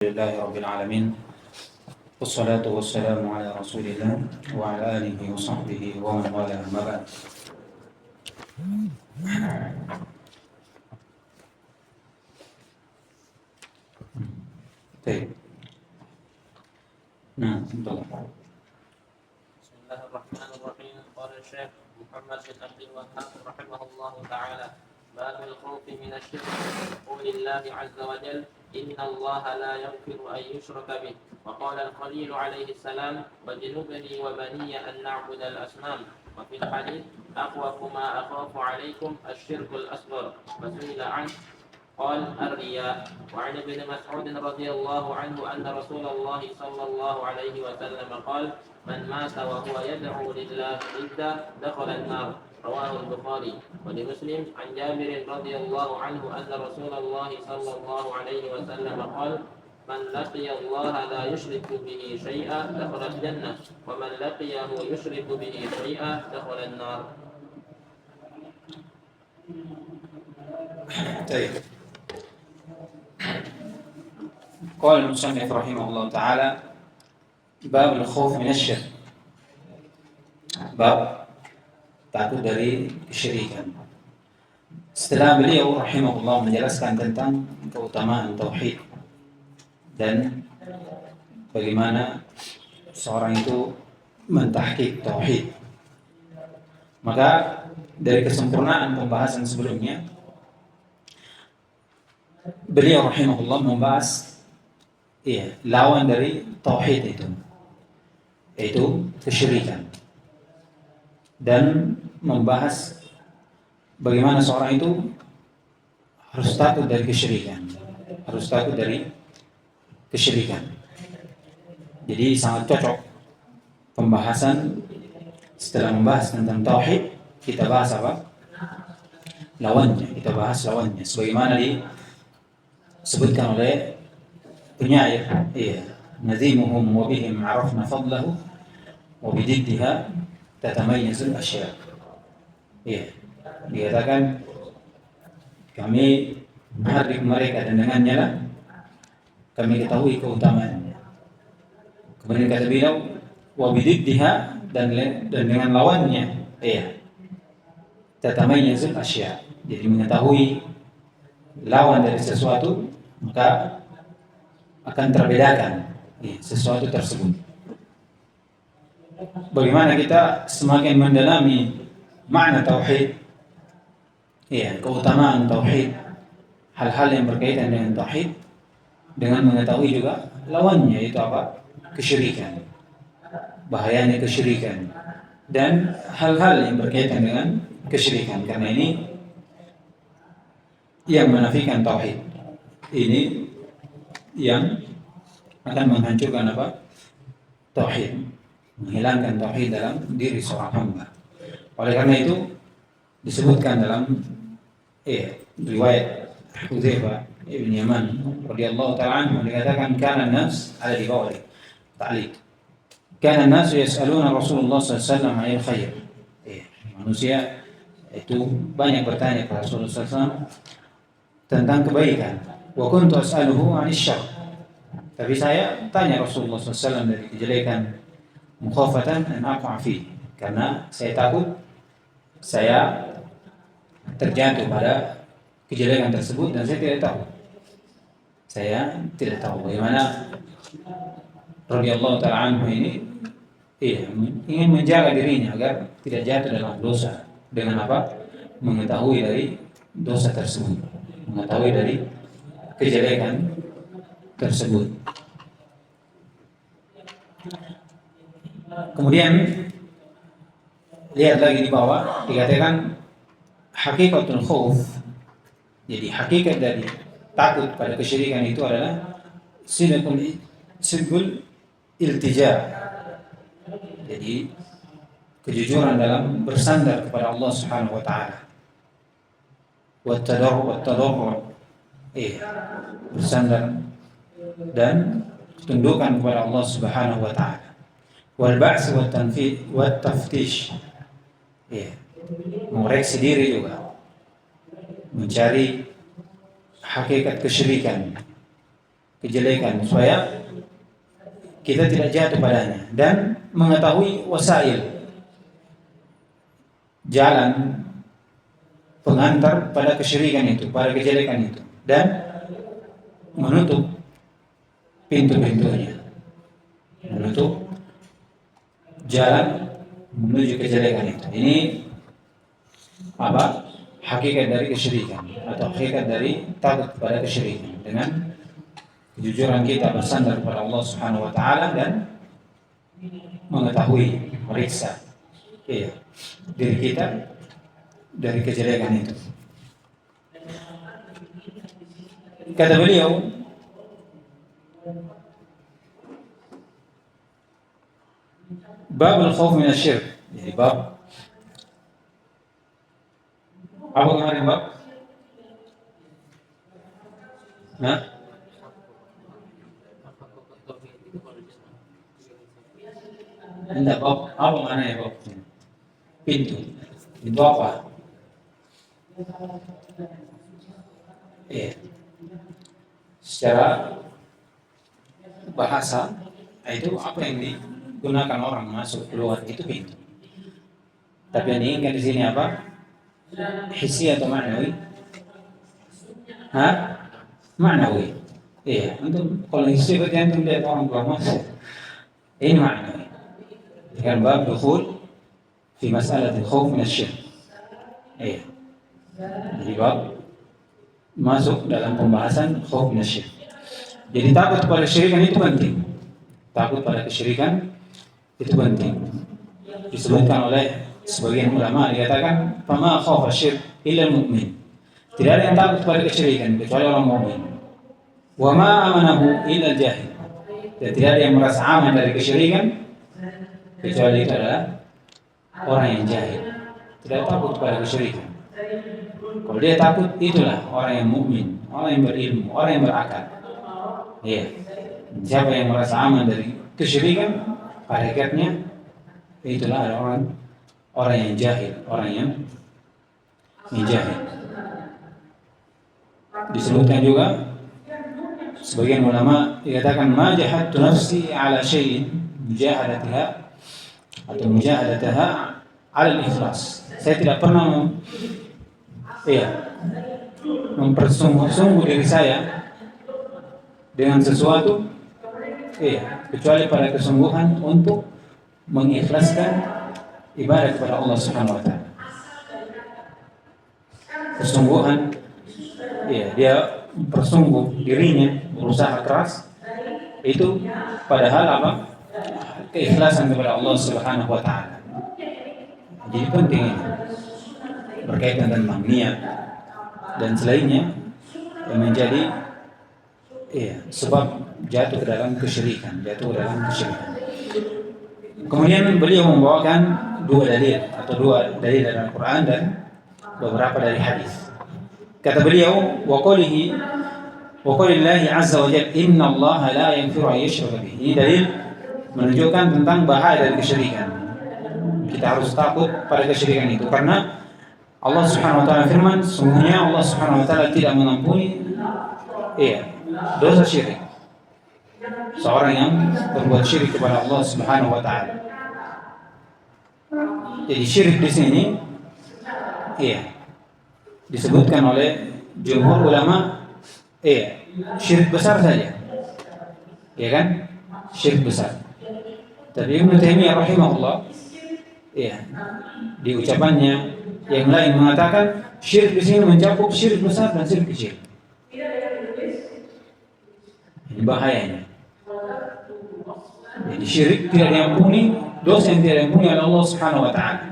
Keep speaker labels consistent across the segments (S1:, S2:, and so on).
S1: لله رب العالمين والصلاة والسلام على رسول الله وعلى آله وصحبه ومن والاه أما بعد. طيب نعم تفضل.
S2: بسم الله الرحمن الرحيم. قال الشيخ محمد بن عبد الوهاب رحمه الله تعالى: باب الخوف من الشرك. قول الله عز وجل: إن الله لا يغفر أن يشرك به. وقال الخليل عليه السلام: واجنبني وبني أن نعبد الأصنام. وفي الحديث: أخوف ما أخاف عليكم الشرك الأصغر. وسئل عنه قال: الرياء. وعن ابن مسعود رضي الله عنه أن رسول الله صلى الله عليه وسلم قال: من مات وهو يدعو لله إذا دخل النار. رواه البخاري. ولمسلم عن جابر رضي الله عنه أن رسول الله صلى الله عليه وسلم قال: من لقي الله لا يشرك به شيئا دخل الجنة، ومن لقيه يشرك به شيئا دخل النار.
S1: طيب. قال المصنف رحمه الله تعالى: باب الخوف من الشرك. Bab takut dari kesyirikan. Setelah beliau rahimahullah menjelaskan tentang keutamaan tauhid dan bagaimana seorang itu mentahqiq tauhid, maka dari kesempurnaan pembahasan sebelumnya, beliau rahimahullah membahas lawan dari tauhid itu, yaitu kesyirikan, dan membahas bagaimana seorang itu harus takut dari kesyirikan, Jadi sangat cocok pembahasan. Setelah membahas tentang tauhid, kita bahas apa? Lawannya. Sebagaimana disebutkan oleh penyair, nazimuhum wa bihim arafna fadlahu wa bididdiha tatamayyazul asya. Dikatakan kami menghardik mereka dan dengannya lah kami ketahui keutamaannya. Kemudian kata beliau wa bididdiha, dan dengan lawannya tatamayyazul asya. Jadi mengetahui lawan dari sesuatu, maka akan terbedakan sesuatu tersebut. Bagaimana kita semakin mendalami makna tauhid, keutamaan tauhid, hal-hal yang berkaitan dengan tauhid, dengan mengetahui juga lawannya, yaitu apa? Kesyirikan, bahayanya kesyirikan, dan hal-hal yang berkaitan dengan kesyirikan. Karena ini yang menafikan tauhid, ini yang akan menghancurkan apa? Tauhid, menghilangkan tauhid dalam diri seorang hamba. Oleh karena itu disebutkan dalam riwayat Hudzaifah ibn Yaman radhiyallahu ta'ala anhu, dikatakan kana an-nas ala bawli ta'liq kana an-nas yas'aluna Rasulullah sallallahu alaihi wasallam 'anil khair. Manusia itu banyak bertanya kepada Rasulullah sallallahu alaihi wasallam tentang kebaikan. Wa kuntu as'aluhu 'anil syarr. Tapi saya tanya Rasulullah SAW dari kejelekan, mukhafatan an aqa'a fi, karena saya takut saya terjatuh pada kejelekan tersebut dan saya tidak tahu bagaimana radhiyallahu ta'ala anhu ini ingin menjaga dirinya agar tidak jatuh dalam dosa. Dengan apa? Mengetahui dari dosa tersebut, mengetahui dari kejelekan tersebut. Kemudian lihat lagi di bawah, dikatakan hakikatul khauf. Jadi hakikat dari takut pada kesyirikan itu adalah sidqul iltija. Jadi kejujuran dalam bersandar kepada Allah Subhanahu wa taala. Wa tadarru, bersandar dan tundukkan kepada Allah Subhanahu wa taala. Wal ba's wa taftish, mengoreksi diri juga, mencari hakikat kesyirikan, kejelekan supaya kita tidak jatuh padanya, dan mengetahui wasail, jalan pengantar pada kesyirikan itu, pada kejelekan itu, dan menutup pintu-pintunya, menutup jalan menuju kejelekan itu. Ini apa? Hakikat dari kesyirikan, atau hakikat dari takut pada kesyirikan, dengan kejujuran kita bersandar kepada Allah Subhanahu wa taala dan mengetahui, meriksa diri kita dari kejelekan itu. Kata beliau, babul khauf min asy-syirk. Jadi bab apa kemarin bab? Nah, enggak bab apa maknanya bab? Pintu. Pintu apa? Secara bahasa itu apa yang digunakan orang masuk keluar itu pintu. Tapi yang diinginkan di sini apa? Hissi atau ma'nawi? Ma'nawi. Iya, untuk kalau hissi berarti antum lihat orang keluar masuk. Ini ma'nawi. Dengan bab dukhul fi mas'alatil khauf min asy-syirk. Iya. Jadi bab masuk dalam pembahasan khauf min asy-syirk. Jadi takut pada kesyirikan itu penting. Takut pada kesyirikan itu penting. Disebutkan oleh sebagian ulama, dikatakan fama khafa syirk illa al-mu'min. Tidak ada yang takut pada kesyirikan kecuali orang mukmin. Wa ma amanahu illa al-jahil. Dan tidak ada yang merasa aman dari kesyirikan kecuali itu adalah orang yang jahil. Tidak takut pada kesyirikan. Kalau dia takut, itulah orang yang mukmin, orang yang berilmu, orang yang berakal. Iya. Siapa yang merasa aman dari kesyirikan, pada hakikatnya itulah orang yang jahil, orang yang jahil. Disebutkan juga sebagian ulama dikatakan ma jahadtu nafsi ala syai'in mujahadatiha atau mujahadataha ala al-ikhlas. Saya tidak pernah mempersungguh-sungguh diri saya dengan sesuatu kecuali pada kesungguhan untuk mengikhlaskan ibadah kepada Allah Subhanahu wa taala. Kesungguhan dia bersungguh dirinya, berusaha keras itu padahal apa? Keikhlasan kepada Allah Subhanahu wa taala. Jadi penting ini berkaitan tentang niat dan selainnya yang menjadi sebab jatuh ke dalam kesyirikan, Kemudian beliau membawakan dua dalil dari Al-Quran dan beberapa dari hadis. Kata beliau, wa qaulillahi azza wa jalla inna Allah la yaghfiru an yushraka bihi. Ini dalil menunjukkan tentang bahaya dari kesyirikan. Kita harus takut pada kesyirikan itu karena Allah Subhanahu wa taala firman, sungguhnya Allah Subhanahu wa taala tidak mengampuni dosa syirik. Seorang yang berbuat syirik kepada Allah Subhanahu wa taala. Jadi syirik di sini disebutkan oleh jumhur ulama syirik besar saja. Ya kan? Syirik besar. Tapi Ibnu Taimiyah rahimahullah di ucapannya yang lain mengatakan syirik di sini mencakup syirik besar dan syirik kecil. Ini bahayanya. Jadi syirik tidak diampuni, dosa yang tidak diampuni oleh Allah Subhanahu wa taala.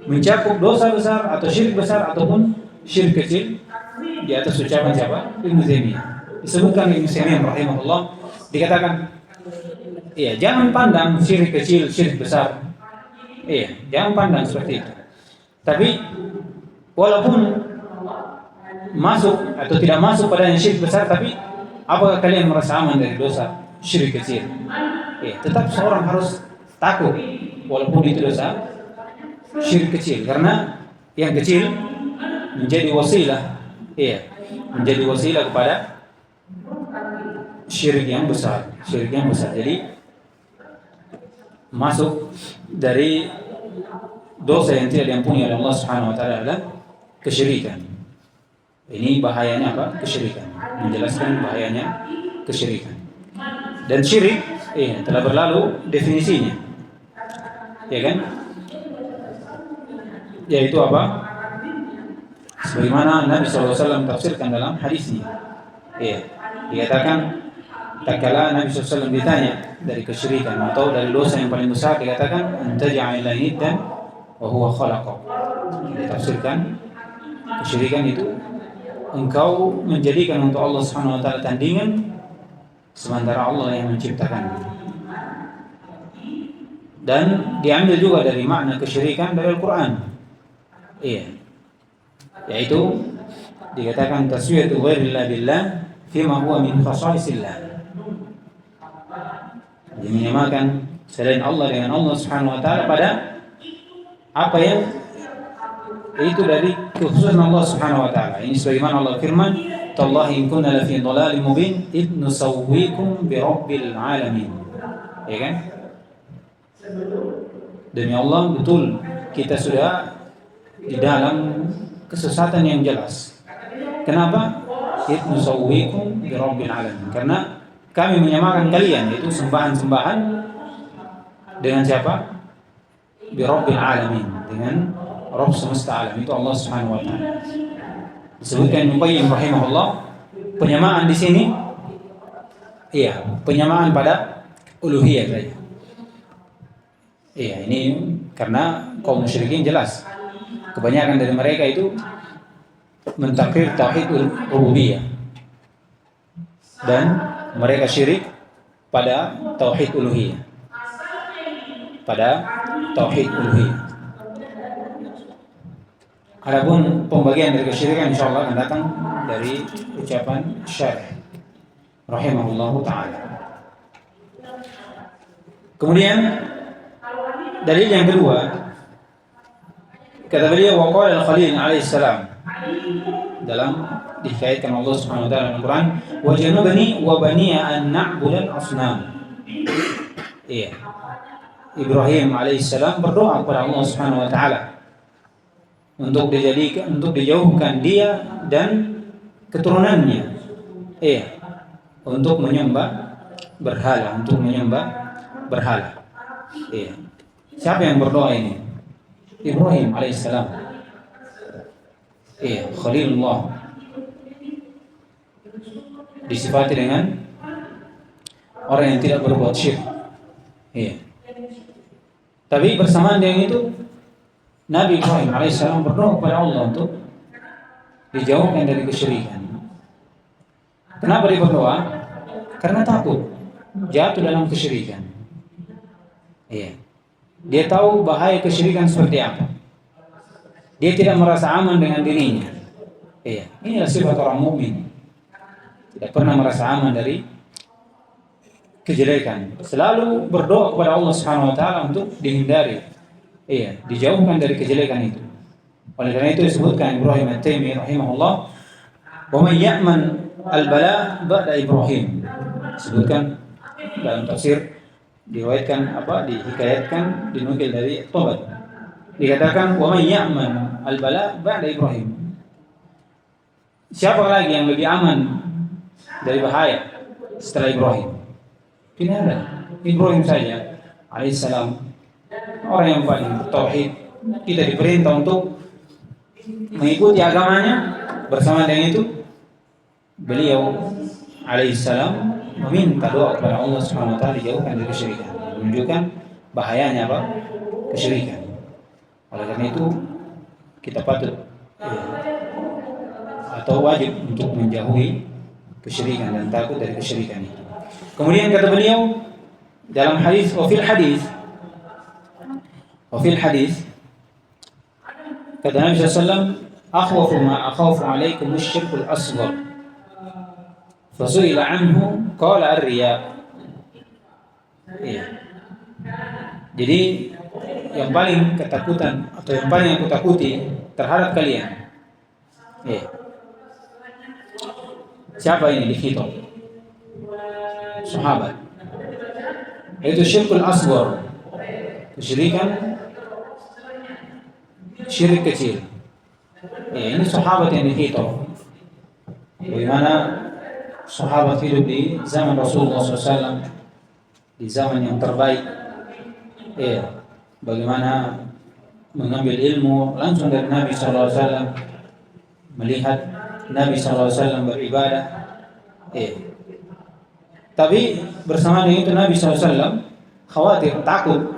S1: Mencakup dosa besar atau syirik besar ataupun syirik kecil di atas ucapan siapa? Ibnu Taimiyah. Disebutkan Ibnu Taimiyah rahimahullah dikatakan jangan pandang syirik kecil, syirik besar. Jangan pandang seperti itu. Tapi walaupun masuk atau tidak masuk pada yang syirik besar, tapi apakah kalian merasa aman dari dosa syirik kecil? Tetap seorang harus takut walaupun itu dosa syirik kecil, karena yang kecil menjadi wasilah kepada syirik yang besar. Jadi masuk dari dosa yang tidak diampuni oleh Allah Subhanahu wa taala adalah kesyirikan. Ini bahayanya apa? Kesyirikan. Menjelaskan bahayanya kesyirikan. Dan syirik telah berlalu definisinya. Ya kan? Yaitu apa? Sebagaimana Nabi SAW tafsirkan dalam hadisnya. Dikatakan tatkala Nabi SAW ditanya dari kesyirikan atau dari dosa yang paling besar, dikatakan antaj'ala niddan wa huwa khalaqak. Ditafsirkan kesyirikan itu engkau menjadikan untuk Allah Subhanahu wa taala tandingan sementara Allah yang menciptakan. Dan diambil juga dari makna kesyirikan dari Al-Qur'an. Yaitu dikatakan taswiyatu ghairillah billah fima huwa min khasaisillah. Jadi menyamakan selain Allah dengan Allah Subhanahu wa taala pada apa yang itu dari kekhususan Allah Subhanahu wa taala. Ini sebagaimana Allah firman, "Tallahi in kunna la fi dhalalin mubin id nusawwikum bi rabbil alamin." Ya kan? Demi Allah, betul kita sudah di dalam kesesatan yang jelas. Kenapa? Id nusawwikum bi rabbil alamin. Karena kami menyamakan kalian, yaitu sembahan-sembahan dengan siapa? Bi rabbil alamin, dengan Rabb semesta alam, itu Allah Subhanahu wa taala. Disebutkan Ibnu Qayyim rahimahullah, penyamaan di sini penyamaan pada uluhiyah saja. Ini karena kaum musyrikin jelas kebanyakan dari mereka itu mentakrir tauhid rububiyah dan mereka syirik pada tauhid uluhiyah. Adapun pembagian dari kesyirikan insyaallah akan datang dari ucapan Syarih rahimahullahu taala. Kemudian dalil yang kedua, kata beliau, wa qala al-Khalil alaihi salam, dalam dikaitkan Allah Subhanahu wa taala dalam Al-Qur'an, wa janubani wa baniya an na'budal asnam. Ibrahim alaihi salam berdoa kepada Allah Subhanahu wa taala untuk dijauhkan dia dan keturunannya untuk menyembah berhala. Siapa yang berdoa ini? Ibrahim alaihissalam. Khalilullah. Disifati dengan orang yang tidak berbuat syirik. Tapi bersamaan dengan itu, Nabi Ibrahim alaihissalam berdoa kepada Allah untuk dijauhkan dari kesyirikan. Kenapa dia berdoa? Karena takut jatuh dalam kesyirikan. Dia tahu bahaya kesyirikan seperti apa. Dia tidak merasa aman dengan dirinya. Inilah sifat orang mukmin. Tidak pernah merasa aman dari kejelekan. Selalu berdoa kepada Allah Subhanahu wa taala untuk dihindari, dijauhkan dari kejelekan itu. Oleh karena itu disebutkan Ibrahim At-Taimi rahimahullah, wa man ya'man al-bala ba'da Ibrahim. Disebutkan dalam tafsir, dihikayatkan, dinukil dari Tabat. Dikatakan wa man ya'man al-bala ba'da Ibrahim. Siapa lagi yang lebih aman dari bahaya setelah Ibrahim? Tidak ada. Ibrahim saja alaihissalam, orang yang paling bertauhid. Kita diperintah untuk mengikuti agamanya. Bersama dengan itu, beliau alaihissalam meminta doa kepada Allah Subhanahu wa taala dijauhkan dari kesyirikan, menunjukkan bahayanya apa? Kesyirikan. Oleh karena itu kita patut atau wajib untuk menjauhi kesyirikan dan takut dari kesyirikan itu. Kemudian kata beliau dalam hadis, wa fil hadis kata Nabi SAW, akhwafu ma akhafu alaikum asyirkul asghar fasu'ila anhu qala ar-riya. Jadi yang paling ketakutan atau yang paling aku takuti terhadap kalian, siapa ini dikhitab? sahabat. Itu syirkul asghar, kesyirikan syirik kecil. Ya, ini sahabat yang dihitung. Bagaimana sahabat hidup di zaman Rasulullah SAW, di zaman yang terbaik. Ya, bagaimana mengambil ilmu langsung dari Nabi SAW, melihat Nabi SAW beribadah. Ya. Tapi bersama dengan itu Nabi SAW khawatir, takut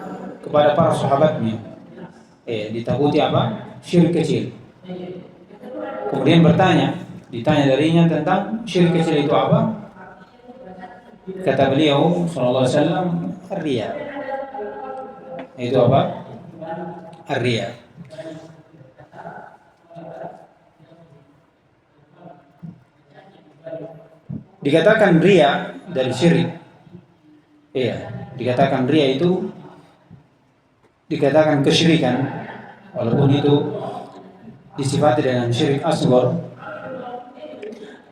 S1: kepada para sahabatnya. Ditakuti apa? Syirik kecil. Kemudian ditanya darinya tentang syirik kecil itu apa? Kata beliau sallallahu alaihi wasallam, ar-riya. Itu apa? Ar-riya. Dikatakan riya dari syirik. Iya, dikatakan riya itu dikatakan kesyirikan, walaupun itu disifati dengan syirik asghar.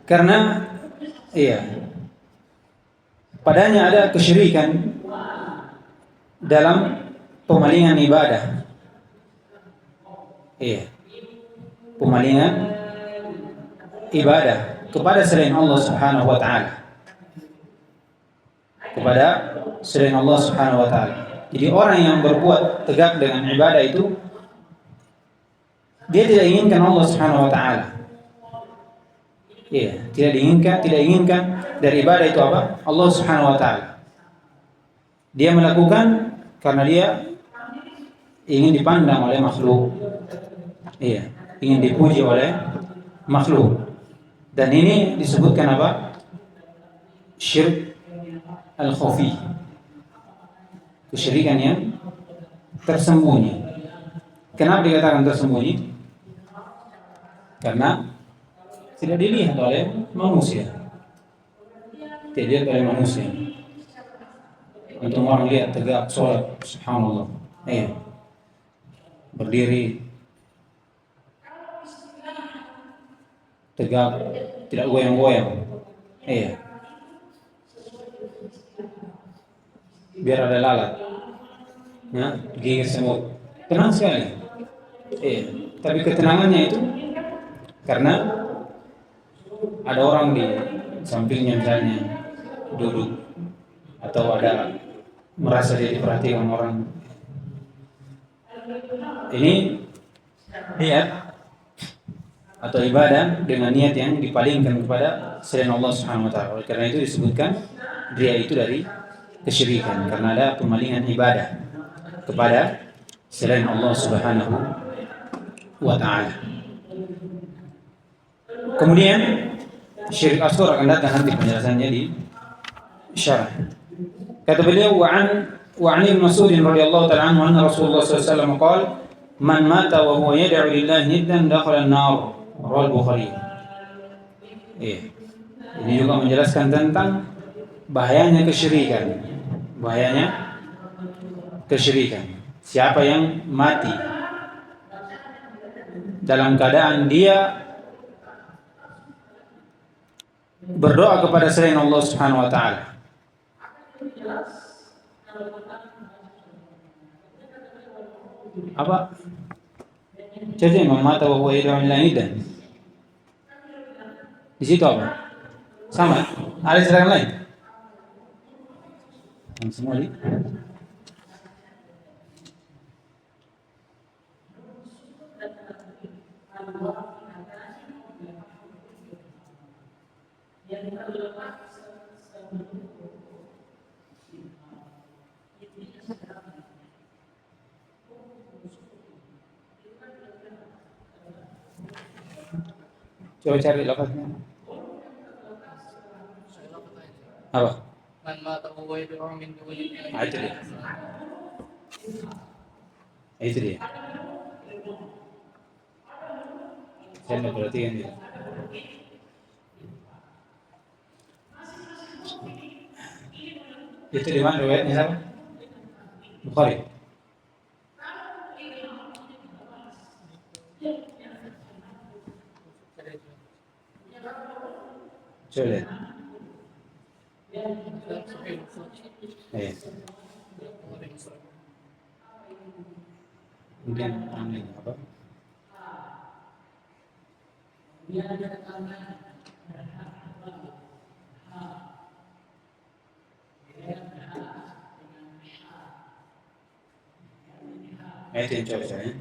S1: Karena padanya ada kesyirikan dalam pemalingan ibadah. Pemalingan ibadah kepada selain Allah Subhanahu wa taala. Kepada selain Allah Subhanahu wa taala. Jadi orang yang berbuat tegak dengan ibadah itu dia tidak inginkan Allah Subhanahu wa taala. Tidak diinginkan dari ibadah itu apa? Allah Subhanahu wa taala. Dia melakukan karena dia ingin dipandang oleh makhluk. Ingin dipuji oleh makhluk. Dan ini disebutkan apa? Syirik al-khafi. Kesyirikan yang tersembunyi. Kenapa dikatakan tersembunyi? Karena tidak dilihat oleh manusia. Tidak dilihat oleh manusia. Untuk orang lihat tegak sholat, subhanallah. Berdiri tegak, tidak goyang-goyang. Biar ada lalat, gigit semut, tenang sekali. Tapi ketenangannya itu karena ada orang di sampingnya misalnya duduk, atau ada merasa dia diperhatikan orang. Ini niat atau ibadah dengan niat yang dipalingkan kepada selain Allah Subhanahu wa taala. Karena itu disebutkan dia itu dari kesyirikan, karena ada pemalingan ibadah kepada selain Allah Subhanahu wa taala. Kemudian syirik asghar akan datang nanti penjelasannya di syarah. Kata beliau, wa an Ibnu Mas'ud radhiyallahu ta'ala anhu anna Rasulullah sallallahu alaihi wasallam qala man mata wa huwa yad'u lillahi niddan dakhala an-nar. Rawal Bukhari. Ini juga menjelaskan tentang bahayanya kesyirikan. Bahayanya kesyirikan. Siapa yang mati dalam keadaan dia berdoa kepada selain Allah Subhanahu wa taala. Apa? Jadi mata wa huwa yad'u lillahi niddan. Di situ apa? Sama. Ada cerita lain? Yang semua di coba cari lafaznya. Apa?
S2: Man mata wa yad'u min dunihi.
S1: Itu dia. Itu dia. Saya nak perhatikan dia. Itu di mana riwayatnya siapa? Bukhari. Coba lihat. Iya. Mungkin ini apa? Itu yang coba ya.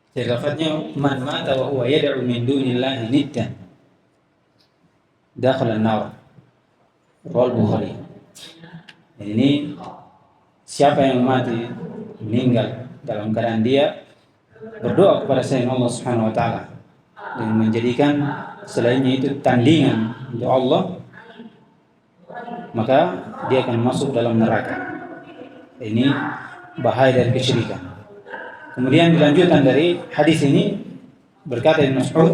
S1: Jadi lafadznya man mata wa huwa yad'u min dunillahi niddan dakhala an-nar. Rawal Bukhari. Ini siapa yang mati meninggal dalam keadaan dia berdoa kepada selain Allah Subhanahu wa taala dan menjadikan selainnya itu tandingan untuk Allah, maka dia akan masuk dalam neraka. Ini bahaya dari kesyirikan. Kemudian dilanjutkan dari hadis ini berkata Ibnu Mas'ud,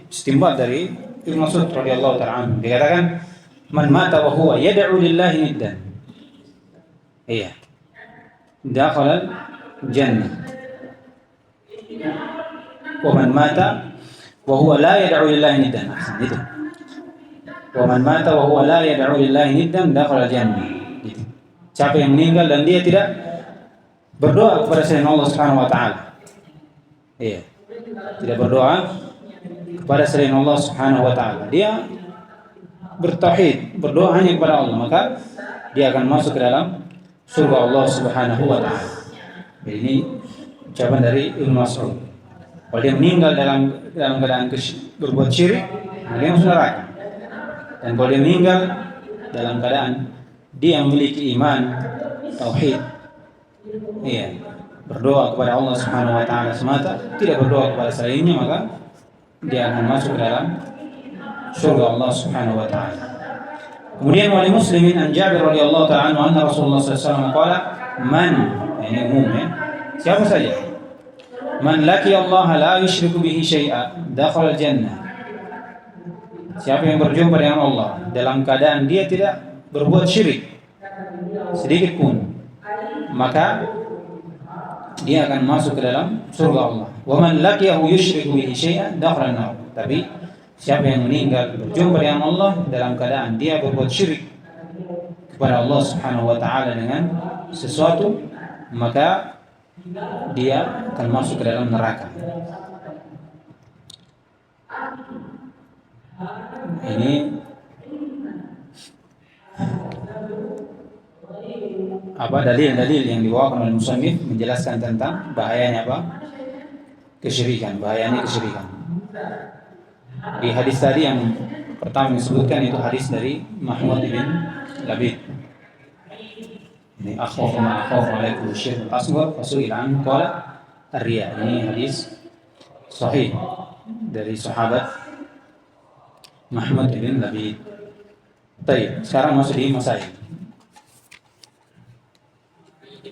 S1: istinbat dari Ibnu Mas'ud radhiyallahu ta'ala anhu, dikatakan man mata wa huwa yad'u lillahi niddan, dakhala jannah. Wa man mata wa huwa la yad'u lillahi niddan, itu. Wa man mata wa huwa la yad'u lillahi niddan dakhala jannah. Gitu. Siapa yang meninggal dan dia tidak berdoa kepada selain Allah Subhanahu wa taala. Tidak berdoa kepada selain Allah Subhanahu wa taala. Dia bertauhid, berdoa hanya kepada Allah, maka dia akan masuk ke dalam surga Allah Subhanahu wa taala. Ini ucapan dari Ibnu Mas'ud. Kalau dia meninggal dalam keadaan berbuat syirik, dia masuk neraka. Dan kalau dia meninggal dalam keadaan dia memiliki iman, tauhid, berdoa kepada Allah Subhanahu wa taala semata, tidak berdoa kepada selainnya, maka dia akan masuk ke dalam surga Allah Subhanahu wa taala. Kemudian wali Muslimin an Jabir radhiyallahu ta'ala anhu anna Rasulullah sallallahu alaihi wasallam qala man, ini umum ya, siapa saja, man laki Allah la yusyriku bihi syai'a dakhala jannah. Siapa yang berjumpa dengan Allah dalam keadaan dia tidak berbuat syirik sedikit pun, maka dia akan masuk ke dalam surga Allah. Wa man laqiyahu yusyriku bihi syai'an dakhala an-nar. Tapi siapa yang meninggal berjumpa dengan Allah dalam keadaan dia berbuat syirik kepada Allah Subhanahu wa taala dengan sesuatu, maka dia akan masuk ke dalam neraka. Ini dalil-dalil yang dibawakan oleh musannif menjelaskan tentang bahayanya kesyirikan, bahayanya kesyirikan. Di hadis tadi yang pertama disebutkan itu hadis dari Mahmud bin Labid. Ini akhwafu ma akhafu alaikum syirk al-asghar fasu'ila an qala ar-riya. Ini hadis sahih dari sahabat Mahmud bin Labid. Baik, sekarang masuk di masail.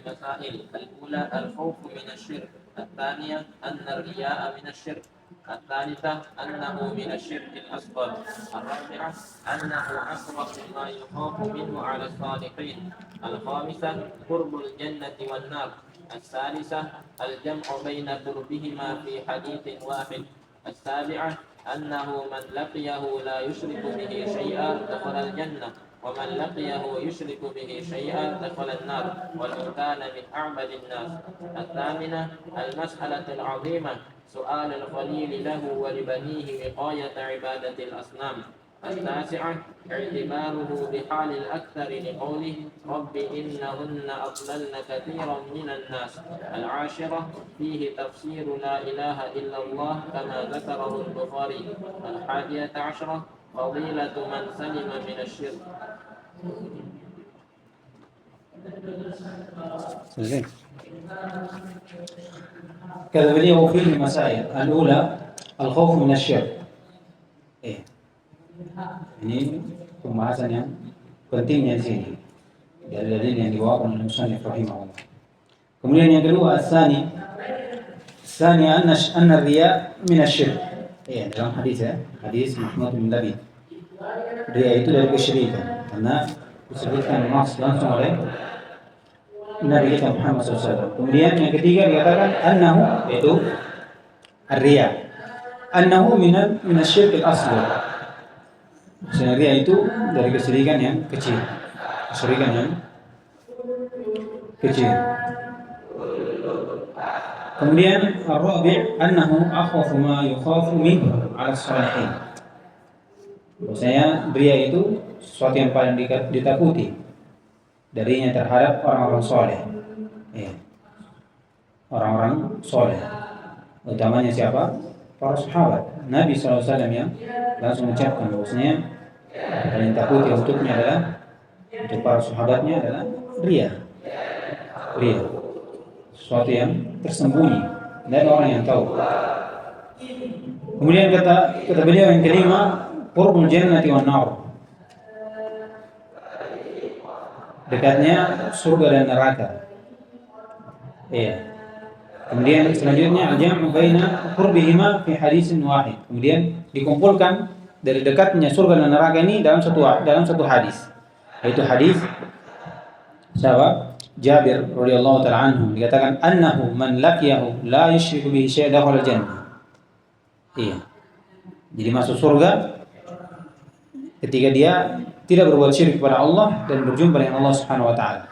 S2: مسائل الأولى الخوف من الشرك، الثانية أن الرياء من الشرك، الثالثة أنه من الشرك الأصغر، الرابعة أنه أشرف ما يخاف منه على الصالحين، الخامسة قرب الجنة والنار، السادسة الجمع بين قربهما في حديث واحد، السابعة أنه من لقيه لا يشرك به شيئا دخل الجنة، ومن لقيه يشرك به شيئا دخل النار ولو كان من أعبد الناس، الثامنة المسألة العظيمة سؤال الخليل له ولبنيه وقاية عبادة الأصنام، التاسعة اعتباره بحال الأكثر لقوله رب إنهن أضللن كثيرا من الناس، العاشرة فيه تفسير لا إله إلا الله كما ذكره البخاري، الحادية عشرة فضيلة من سلم من الشرك.
S1: كذا beliau فيه مسائل. الأولى الخوف من الشرك. Ini pembahasan yang pentingnya di sini. Dalil yang dibawakan oleh musannif rahimahullah. Kemudian yang kedua, الثاني أن الرياء من الشرك. Dalam hadis Mahmud bin Labid, riya itu dari kesyirikan. karena disebutkan langsung oleh Nabi kita Muhammad SAW. Kemudian yang ketiga dikatakan annahu, yaitu ar-riya, annahu minasyirk al-asghar. Riya itu dari kesyirikan yang kecil. Kesyirikan yang kecil. Kemudian ar-rabi' annahu akhwafu ma yukhafu minhu 'ala as-salihin. Maksudnya riya itu sesuatu yang paling ditakuti darinya terhadap orang-orang soleh. Ya. Orang-orang soleh. Utamanya siapa? Para sahabat. Nabi SAW yang langsung mengucapkan bahwasanya paling takuti untuknya adalah, untuk para sahabatnya adalah riya. Riya. Sesuatu yang tersembunyi dan orang yang tahu. Kemudian kata beliau yang kelima, qurbul jannati wan nar. Dekatnya surga dan neraka. Iya. Kemudian selanjutnya al-jam'u baina qurbihima fi hadisin wahid. Kemudian dikumpulkan dari dekatnya surga dan neraka ini dalam satu hadis. Yaitu hadis sahabat Jabir radhiyallahu taala anhu, dikatakan annahu man laqiyahu la yusyriku bihi syai'an dakhala jannah. Iya. Jadi masuk surga ketika dia tidak berbuat syirik kepada Allah dan berjumpa dengan Allah Subhanahu wa taala.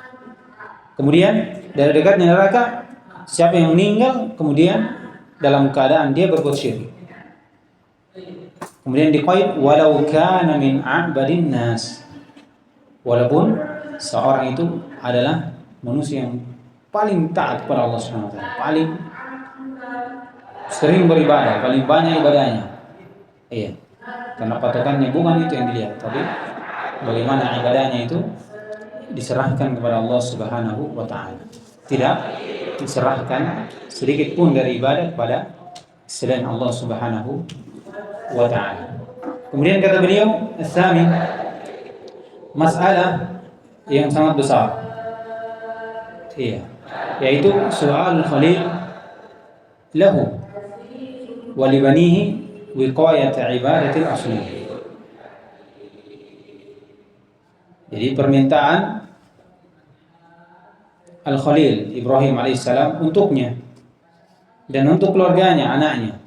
S1: Kemudian dari dekatnya neraka, siapa yang meninggal kemudian dalam keadaan dia berbuat syirik. Kemudian diqaid walau kana min a'badin nas. Walaupun seorang itu adalah manusia yang paling taat kepada Allah Subhanahu wa taala, paling sering beribadah, paling banyak ibadahnya. Iya. Karena patokannya bukan itu yang dilihat, tapi bagaimana ibadahnya itu diserahkan kepada Allah Subhanahu wa taala. Tidak diserahkan sedikit pun dari ibadah kepada selain Allah Subhanahu wa taala. Kemudian kata beliau, as-sami, masalah yang sangat besar. Iya, yaitu soal Khalil lahu wa li banihi wiqayat ibadatil asli. Jadi permintaan Al-Khalil Ibrahim alaihissalam untuknya dan untuk keluarganya, anaknya.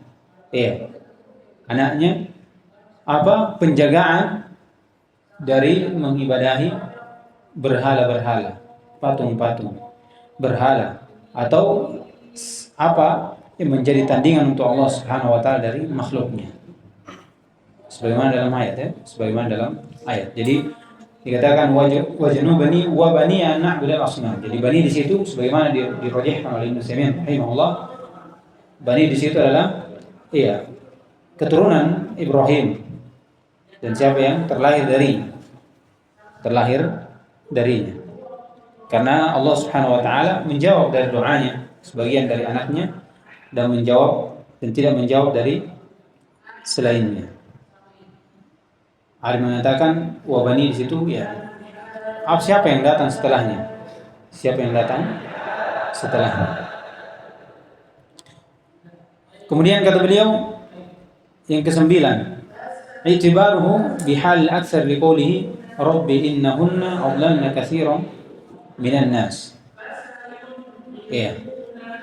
S1: Iya. Anaknya apa? Penjagaan dari mengibadahi berhala-berhala, patung-patung, berhala, atau apa yang menjadi tandingan untuk Allah Subhanahu wa taala dari makhluknya. Sebagaimana dalam ayat ya, sebagaimana dalam ayat. Jadi dikatakan wajnubani wa bani an na'budal asnam. Jadi bani di situ sebagaimana dirajihkan oleh Ibnu Utsaimin rahimahullah, bani di situ adalah keturunan Ibrahim dan siapa yang terlahir darinya. Karena Allah Subhanahu wa taala menjawab dari doanya sebagian dari anaknya dan tidak menjawab dari selainnya. Ali mengatakan wabani di situ ya. Siapa yang datang setelahnya? Siapa yang datang setelahnya? Kemudian kata beliau yang kesembilan, i'tibaruhu bihal aktsar liqoulihi rabbi innahunna adlalna katsiran minan nas. Ya.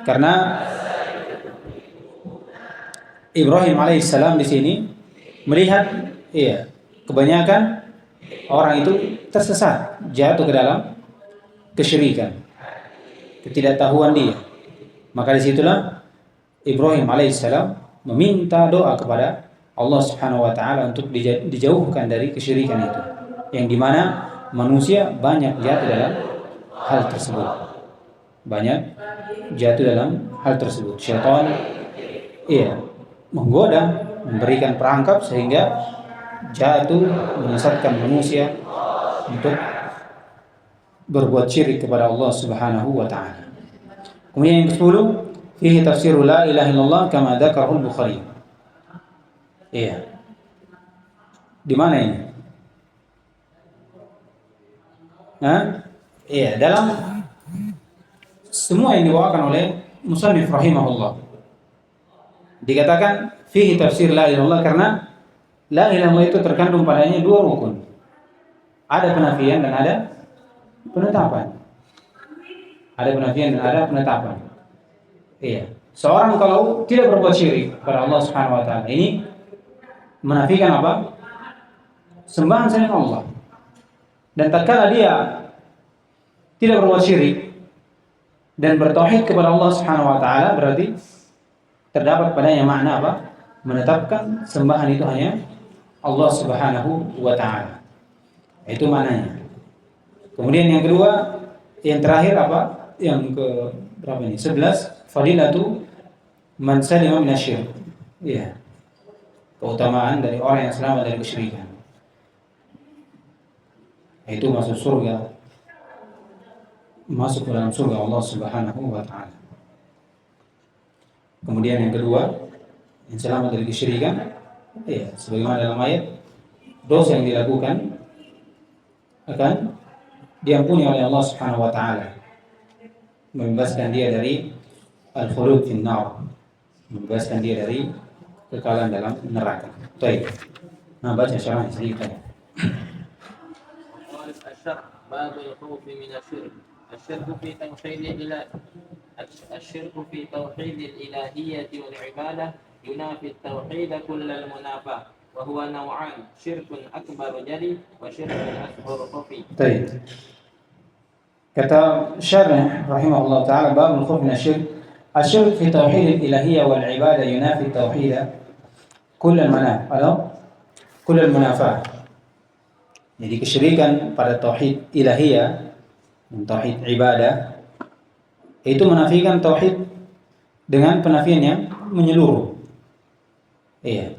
S1: Karena Ibrahim alaihissalam di sini melihat kebanyakan orang itu tersesat, jatuh ke dalam kesyirikan, ketidaktahuan dia. Maka disitulah Ibrahim alaihissalam meminta doa kepada Allah Subhanahu wa taala untuk dijauhkan dari kesyirikan itu, yang dimana manusia banyak jatuh dalam hal tersebut. Banyak jatuh dalam hal tersebut. Syaitan menggoda, memberikan perangkap sehingga jatuh, menyesatkan manusia untuk berbuat syirik kepada Allah Subhanahu wa taala. Kemudian yang ke-10, fihi tafsirul la ilaha illallah kama dzakarahu al-Bukhari. Iya. Di mana ini? Iya, dalam semua yang dibawakan oleh musannif rahimahullah. Dikatakan fihi tafsir la ilaha illallah karena la ilaha illallah itu terkandung padanya dua rukun. Ada penafian dan ada penetapan. Ada penafian dan ada penetapan. Iya. Seorang kalau tidak berbuat syirik kepada Allah Subhanahu wa taala, ini menafikan apa? Sembahan selain Allah. Dan tatkala dia tidak berbuat syirik dan bertauhid kepada Allah Subhanahu wa taala, berarti terdapat padanya makna apa? Menetapkan sembahan itu hanya Allah Subhanahu wa taala. Itu maknanya. Kemudian yang kedua, yang terakhir apa? Yang ke berapa ini? 11, fadilatu man salima minasyirik. Iya. Keutamaan dari orang yang selamat dari kesyirikan. Itu masuk surga. Masuk ke dalam surga Allah Subhanahu wa taala. Kemudian yang kedua, yang selamat dari kesyirikan, ya, sebagaimana dalam ayat, dosa yang dilakukan akan diampuni oleh Allah Subhanahu wa taala, membebaskan dia dari al-khulud fin nar, membebaskan dia dari kekalahan dalam neraka. Baik. Nah, baca syarah sedikit.
S2: الشرع باب الخوف من الشرك. الشرك في توحيد الإله الشرك في توحيد الإلهية والعبادة ينافي التوحيد كل المنافاة وهو نوعان شرك أكبر جلي وشرك أكبر خفي.
S1: طيب. Kata syarah rahimahullah ta'ala babul khuf min asyirk. Asyirk fi tauhid al-ilahiyah wal ibadah yunafi tauhid kull al-manaf atau kull al-munafah. Jadi kesyirikan pada tauhid ilahiyah dan tauhid ibadah itu menafikan tauhid dengan penafian yang menyeluruh. Iya.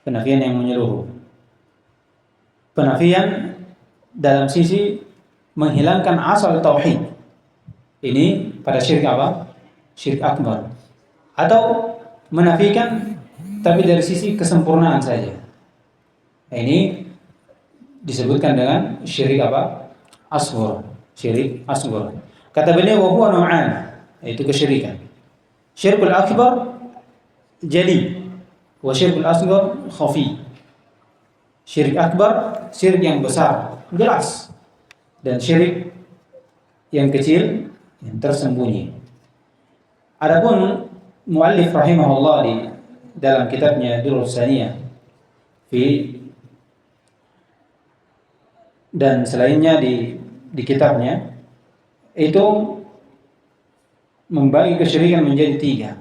S1: Penafian yang menyeluruh. Penafian dalam sisi menghilangkan asal tauhid. Ini pada syirik apa? Syirik akbar. Atau menafikan tapi dari sisi kesempurnaan saja. Ini disebutkan dengan syirik apa? Asghar. Syirik asghar. Kata beliau wa huwa naw'an, yaitu kesyirikan. Syirkul akbar jali wa syirkul asghar khafi. Syirik akbar, syirik yang besar, jelas. Dan syirik yang kecil yang tersembunyi. Adapun muallif rahimahullah di dalam kitabnya Durrus Saniyah fi dan selainnya di kitabnya itu membagi kesyirikan menjadi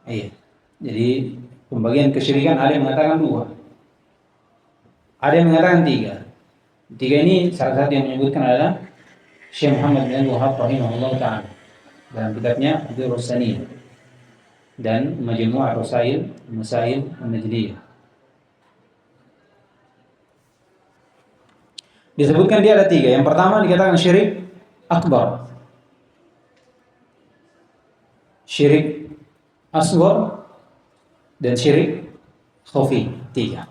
S1: 3. Iya. Jadi pembagian kesyirikan ada yang mengatakan 2. Ada yang mengatakan 3. 3 ini salah satu yang menyebutkan adalah Syekh Muhammad bin Abdul Wahhab rahimahullah ta'ala dalam kitabnya Durrus Saniyah dan Majmu' ar-Rasail Masail an-Najdiyah. Disebutkan dia ada 3. Yang pertama dikatakan syirik akbar, syirik asghar, dan syirik khafi. 3.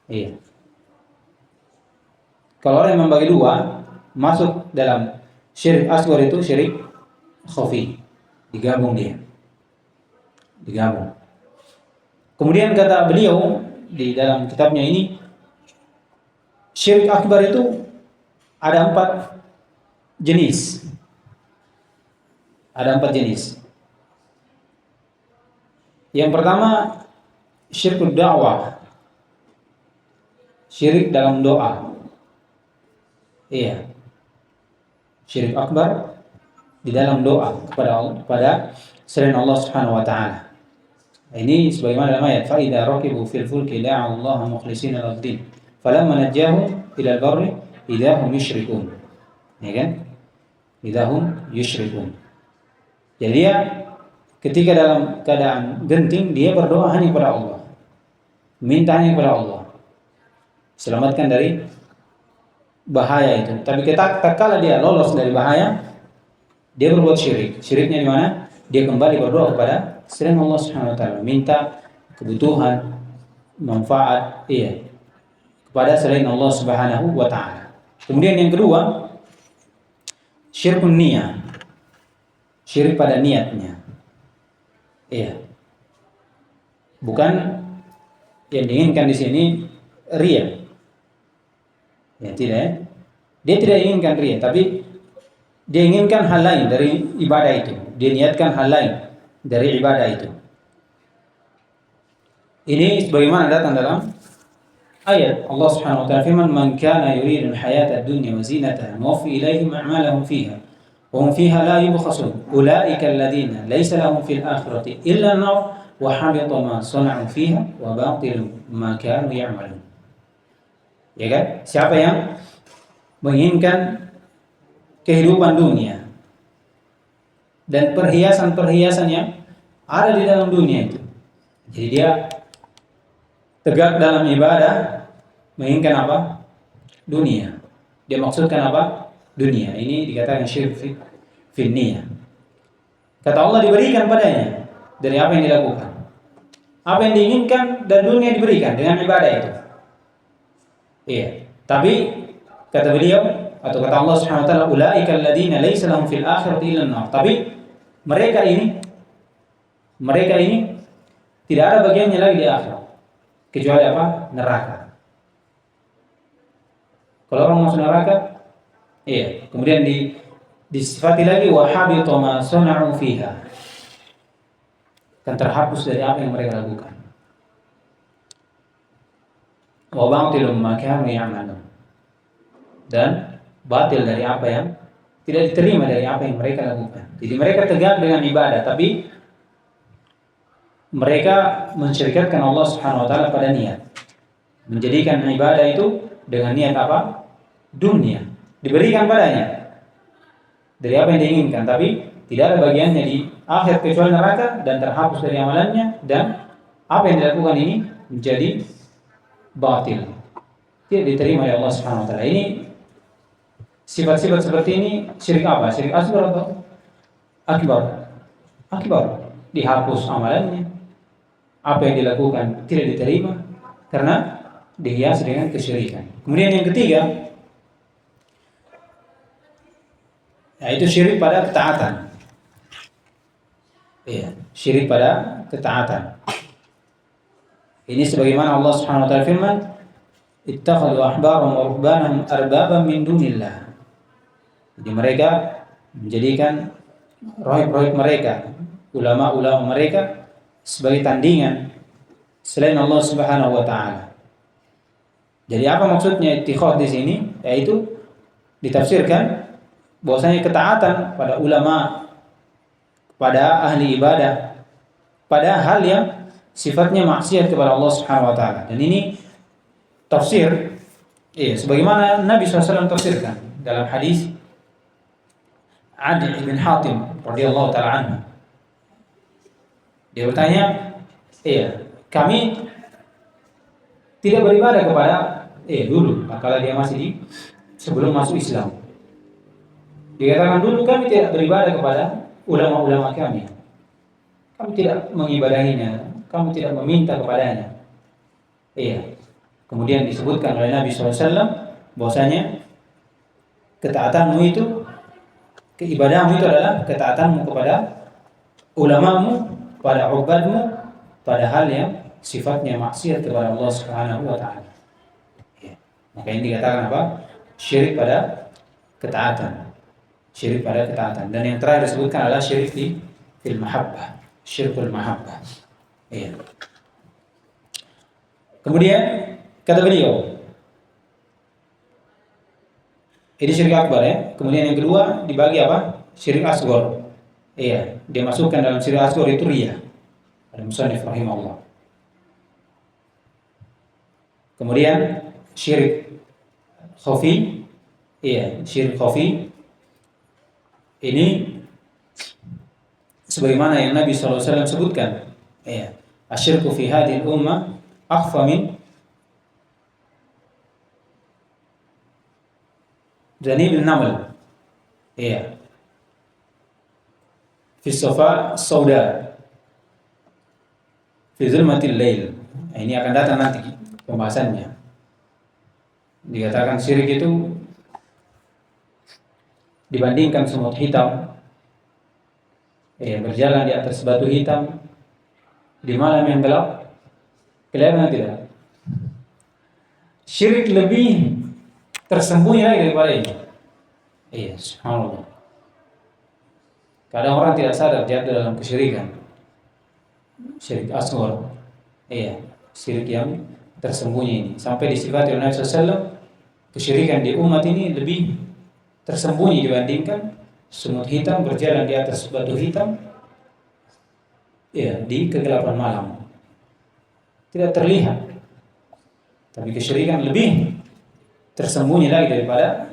S1: Iya. Kalau orang yang membagi 2 masuk dalam syirik asghar itu syirik khafi, digabung dia. Digabung. Kemudian kata beliau di dalam kitabnya ini, syirik akbar itu ada 4 jenis. Ada 4 jenis. Yang pertama syirkud da'wah, syirik dalam doa. Iya. Syirik akbar di dalam doa kepada selain Allah Subhanahu wa taala. Ini sebagaimana dalam ayat fa idza raqibu fil fulki la'u Allah mukhlishina lahu-d-din falamma najjahum ila al-barri idza hum yusyrikun. Ya kan? Idza hum yusyrikun. Jadi dia ketika dalam keadaan genting dia berdoa hanya kepada Allah. Minta hanya kepada Allah. Selamatkan dari bahaya itu. Tapi tatkala dia lolos dari bahaya, dia berbuat syirik. Syiriknya di mana? Dia kembali berdoa kepada selain Allah Subhanahu wa taala, minta kebutuhan, manfaat, kepada selain Allah Subhanahu wa taala. Kemudian yang kedua, syirkun niyah. Syirik pada niatnya. Iya. Bukan yang diinginkan di sini riya. Ya, tidak ya. Dia tidak inginkan riya, tapi dia inginkan hal lain dari ibadah itu. Dia niatkan hal lain dari ibadah itu. Ini sebagaimana datang dalam ayat Allah Subhanahu wa taala firman, "Man kana yuridu al-hayata ad-dunya wa zinataha nuwaffi ilaihim a'malahum fiha wa hum fiha la yubkhasun. Ulaika alladhina laysa lahum fil akhirati illa an-nar wa habita ma sana'u fiha wa batilun ma kanu ya'malun." Ya kan? Siapa yang menginginkan kehidupan dunia dan perhiasan-perhiasan yang ada di dalam dunia itu. Jadi dia tegak dalam ibadah menginginkan apa? Dunia. Dia maksudkan apa? Dunia. Ini dikatakan syirik fi niyah. Kata Allah diberikan padanya dari apa yang dilakukan. Apa yang diinginkan dan dunia diberikan dengan ibadah itu. Iya. Tapi kata beliau atau kata Allah Subhanahu wa taala, ulaika alladziina laisa lahum fil akhirati illa an-nar. Tapi mereka ini tidak ada bagiannya lagi di akhirat kecuali apa? Neraka. Kalau orang masuk neraka, iya. Kemudian disifati lagi wa habita ma sana'u fiha. Akan terhapus dari apa yang mereka lakukan. Wa batilum ma kanu ya'malun. Dan batil dari apa yang tidak diterima dari apa yang mereka lakukan. Jadi mereka tegak dengan ibadah, tapi mereka mensyirikatkan Allah Subhanahu wa taala pada niat. Menjadikan ibadah itu dengan niat apa? Dunia. Diberikan padanya dari apa yang diinginkan, tapi tidak ada bagiannya di akhir kecuali neraka dan terhapus dari amalannya, dan apa yang dilakukan ini menjadi batil. Tidak diterima oleh Allah Subhanahu wa taala. Ini sifat-sifat seperti ini syirik apa? Syirik asghar atau akbar? Akbar. Dihapus amalannya. Apa yang dilakukan tidak diterima karena dihias dengan kesyirikan. Kemudian yang ketiga, yaitu syirik pada ketaatan. Iya, syirik pada ketaatan. Ini sebagaimana Allah Subhanahu wa taala firman, ittakhadhu ahbarahum wa ruhbanahum arbaban min dunillah. Jadi mereka menjadikan rahib-rahib mereka, ulama-ulama mereka sebagai tandingan selain Allah Subhanahu wa taala. Jadi apa maksudnya ittikhad di sini? Yaitu ditafsirkan bahwasanya ketaatan pada ulama, pada ahli ibadah, pada hal yang sifatnya maksiat kepada Allah Subhanahu wa taala. Dan ini tafsir sebagaimana Nabi SAW tafsirkan dalam hadis Adi bin Hatim radhiyallahu taala anhu. Dia bertanya, kami tidak beribadah kepada dulu, kala dia masih di sebelum masuk Islam. Dikatakan dulu kami tidak beribadah kepada ulama-ulama kami. Kami tidak mengibadahinya, kami tidak meminta kepadanya. Kemudian disebutkan oleh Nabi SAW bahwasanya ketaatanmu itu, keibadahanmu itu adalah ketaatanmu kepada ulamamu, pada ubadmu, pada hal yang sifatnya maksiat kepada Allah Subhanahu wa taala. Maka ini dikatakan apa? Syirik pada ketaatan. Syirik pada ketaatan. Dan yang terakhir disebutkan adalah syirik fil mahabbah. Syirkul mahabbah. Kemudian kata beliau, ini syirik akbar ya. Kemudian yang kedua dibagi apa? Syirik asghar. Dia masukkan dalam syirik asghar itu riya. Ada musannif rahimahullah. Kemudian syirik khafi, syirik khafi ini sebagaimana yang Nabi SAW sebutkan, asyirku fi hadhihi ummah akhfa min janib an-naml, fi safa sauda fi zulmatil lail. Ini akan datang nanti pembahasannya. Dikatakan syirik itu dibandingkan semut hitam berjalan di atas batu hitam di malam yang gelap, kelihatan tidak? Syirik lebih tersembunyi lagi daripada ini. Iya, subhanallah. Kadang orang tidak sadar jatuh dalam kesyirikan, syirik asghar. Iya, syirik yang tersembunyi ini. Sampai disifati oleh Nabi SAW, kesyirikan di umat ini lebih tersembunyi dibandingkan semut hitam berjalan di atas batu hitam, ya, di kegelapan malam. Tidak terlihat, tapi kesyirikan lebih tersembunyi lagi daripada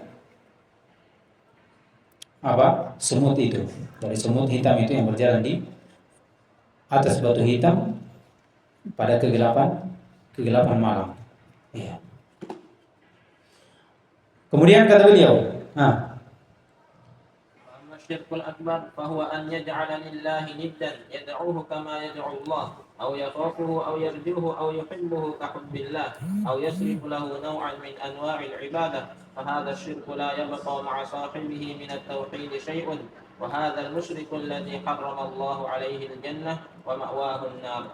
S1: apa? Semut itu. Dari semut hitam itu yang berjalan di atas batu hitam pada kegelapan malam. Iya. Kemudian kata beliau,
S2: أما الشرك الأكبر فهو أن يجعل لله ندا يدعوه كما يدعو الله أو يخافه أو يرجوه أو يحبه كحب الله أو يصرف له نوعا من أنواع العبادة فهذا الشرك لا يبقى مع صاحبه من التوحيد شيء وهذا المشرك الذي حرم الله عليه الجنة ومأواه النار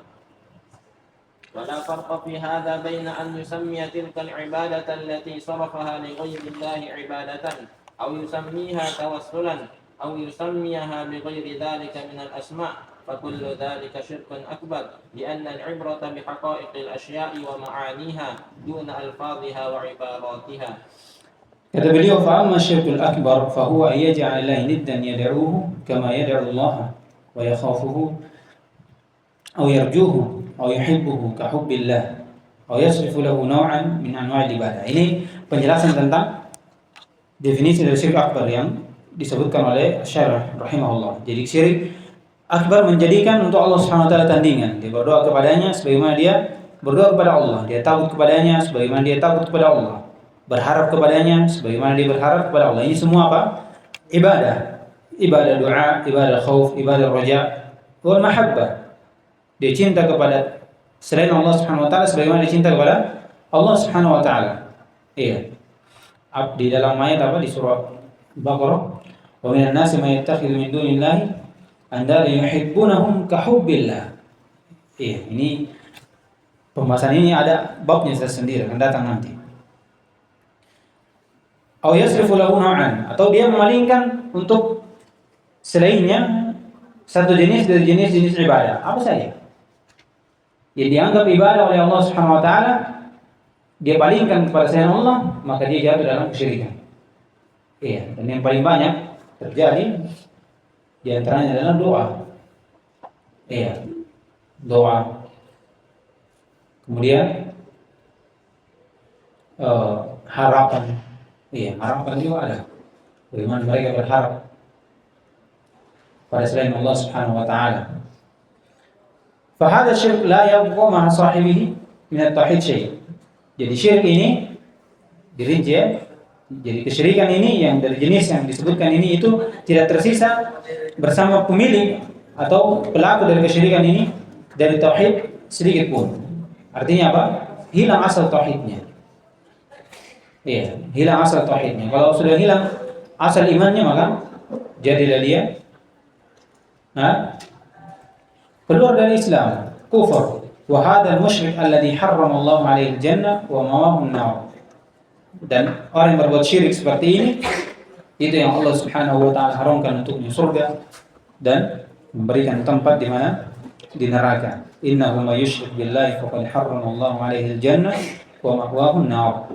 S2: ولا فرق في هذا بين أن يسمي تلك العبادة التي صرفها لغير الله عبادة أو يسميها توسلا أو يسميها بغير ذلك من الأسماء فكل ذلك شرك أكبر لأن العبرة بحقائق الأشياء ومعانيها دون ألفاظها وعباراتها.
S1: kata beliau, فأما الشرك الأكبر فهو أن يجعل الله ندا يدعوه كما يدعو الله ويخافه أو يرجوه أو يحبه كحب الله أو يصرف له نوعا من أنواع العبادة. Ini penjelasan tentang definisi dari syirik akbar yang disebutkan oleh Syarih rahimahullah. Jadi syirik akbar menjadikan untuk Allah Subhanahu wa taala tandingan. Dia berdoa kepadanya sebagaimana dia berdoa kepada Allah. Dia takut kepadanya sebagaimana dia takut kepada Allah. Berharap kepadanya sebagaimana dia berharap kepada Allah. Ini semua apa? Ibadah. Ibadah doa, ibadah khauf, ibadah raja, wal mahabbah. Dia cinta kepada selain Allah Subhanahu wa taala sebagaimana dia cinta kepada Allah Subhanahu wa taala. Iya. Di dalam ayat apa di surah Baqarah, wa minan nasi may yattakhidhu min dunillahi andada yuhibbunahum ka hubbillah. Iya, ini pembahasan ini ada babnya sendiri akan datang nanti. Aw yasrifu lahu naw'an, atau dia memalingkan untuk selainnya satu jenis dari jenis-jenis ibadah. Apa saja yang dianggap ibadah oleh Allah Subhanahu wa taala, dia palingkan kepada selain Allah, maka dia jatuh dalam kesyirikan. Iya, dan yang paling banyak terjadi di antaranya adalah doa. Iya, doa. Kemudian harapan. Iya, harapan juga ada. Bagaimana mereka berharap pada selain Allah Subhanahu wa taala. Fahada syirk la yabqa ma'a sahibihi min at-tauhid syai'. Jadi syirik ini dirinci ya. Jadi kesyirikan ini yang dari jenis yang disebutkan ini itu tidak tersisa bersama pemilik atau pelaku dari kesyirikan ini dari tauhid sedikit pun. Artinya apa? Hilang asal tauhidnya. Iya, hilang asal tauhidnya. Kalau sudah hilang asal imannya maka jadilah dia keluar dari Islam, kufur. Wa hadzal musyrik alladhi harrama Allah 'alaihi al-jannah wa ma'wahu an-nar. Dan orang yang berbuat syirik seperti ini itu yang Allah Subhanahu wa taala haramkan untuknya surga dan memberikan tempat di mana? Di neraka. Innahu may yusyrik billahi faqad harrama Allah 'alaihi al-jannah wa ma'wahu an-nar.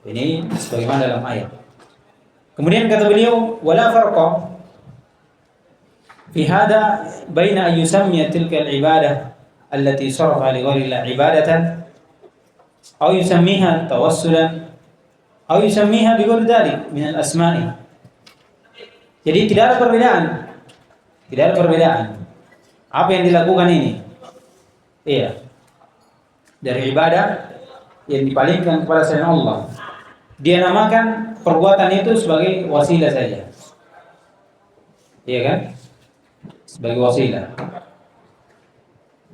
S1: Ini sebagaimana dalam ayat. Kemudian kata beliau, wala farqa في هذا بين أن يسمي تلك العبادة التي صرف لغير الله عبادة أو يسميها توسلا أو يسميها بغير ذلك من الأسماء. Jadi tidak ada perbedaan. Apa yang dilakukan ini? Iya. Dari ibadah yang dipalingkan kepada selain Allah. Dia namakan perbuatan itu sebagai wasilah saja. Iya kan? Sebagai wasilah.